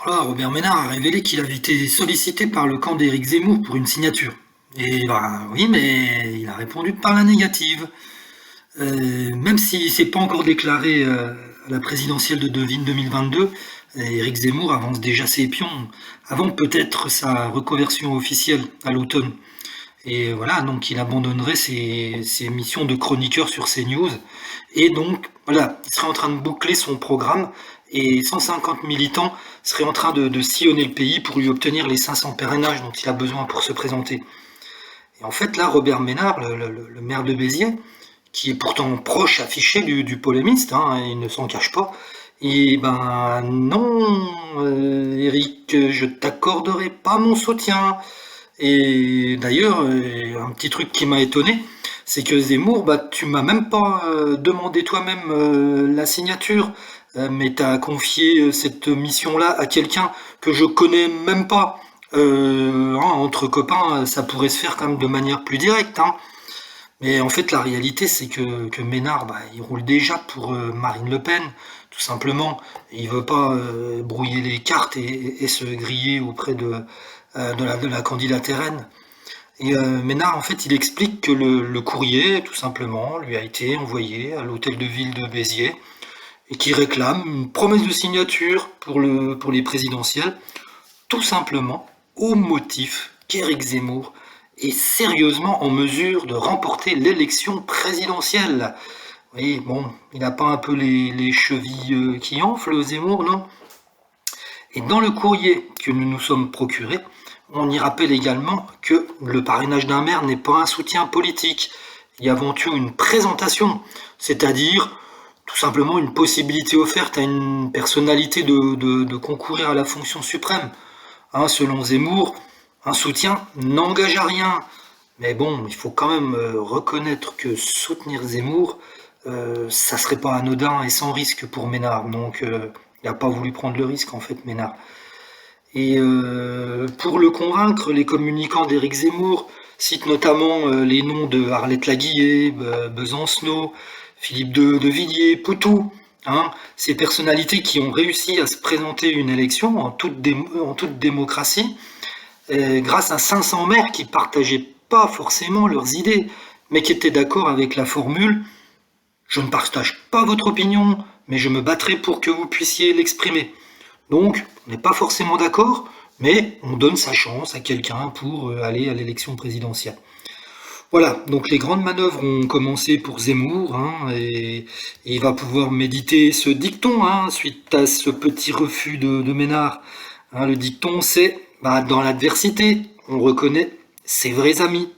Alors, Robert Ménard a révélé qu'il avait été sollicité par le camp d'Éric Zemmour pour une signature. Et bah oui, mais il a répondu par la négative. Même s'il s'est pas encore déclaré à la présidentielle de Devine 2022, Éric Zemmour avance déjà ses pions avant peut-être sa reconversion officielle à l'automne. Et voilà, donc il abandonnerait ses missions de chroniqueur sur CNews. Et donc, voilà, il serait en train de boucler son programme et 150 militants seraient en train de sillonner le pays pour lui obtenir les 500 parrainages dont il a besoin pour se présenter. Et en fait, là, Robert Ménard, le maire de Béziers, qui est pourtant proche affiché du polémiste, hein, il ne s'en cache pas, et ben non, Eric, je t'accorderai pas mon soutien. Et d'ailleurs, un petit truc qui m'a étonné, c'est que Zemmour, bah, tu m'as même pas demandé toi-même la signature, mais t'as confié cette mission-là à quelqu'un que je connais même pas. Hein, entre copains, ça pourrait se faire quand même de manière plus directe, hein. Mais en fait, la réalité, c'est que Ménard, bah, il roule déjà pour Marine Le Pen, tout simplement. Il veut pas brouiller les cartes et se griller auprès de la candidate RN. Et Ménard, en fait, il explique que le courrier, tout simplement, lui a été envoyé à l'hôtel de ville de Béziers et qui réclame une promesse de signature pour les présidentielles, tout simplement au motif qu'Éric Zemmour est sérieusement en mesure de remporter l'élection présidentielle. Oui, bon, il n'a pas un peu les chevilles qui enflent, Zemmour, non? Et dans le courrier que nous nous sommes procurés, on y rappelle également que le parrainage d'un maire n'est pas un soutien politique, il y a avant tout une présentation, c'est-à-dire tout simplement une possibilité offerte à une personnalité de concourir à la fonction suprême. Hein, selon Zemmour, un soutien n'engage à rien. Mais bon, il faut quand même reconnaître que soutenir Zemmour, ça serait pas anodin et sans risque pour Ménard. Donc, il n'a pas voulu prendre le risque, en fait, Ménard. Et pour le convaincre, les communicants d'Éric Zemmour citent notamment les noms de Arlette Laguillet, Besancenot, Philippe de Villiers, Poutou, hein, ces personnalités qui ont réussi à se présenter une élection en toute démocratie, grâce à 500 maires qui partageaient pas forcément leurs idées, mais qui étaient d'accord avec la formule «Je ne partage pas votre opinion, mais je me battrai pour que vous puissiez l'exprimer». Donc, on n'est pas forcément d'accord, mais on donne sa chance à quelqu'un pour aller à l'élection présidentielle. Voilà, donc les grandes manœuvres ont commencé pour Zemmour, hein, et il va pouvoir méditer ce dicton, hein, suite à ce petit refus de Ménard. Hein, le dicton, c'est bah, dans l'adversité, on reconnaît ses vrais amis.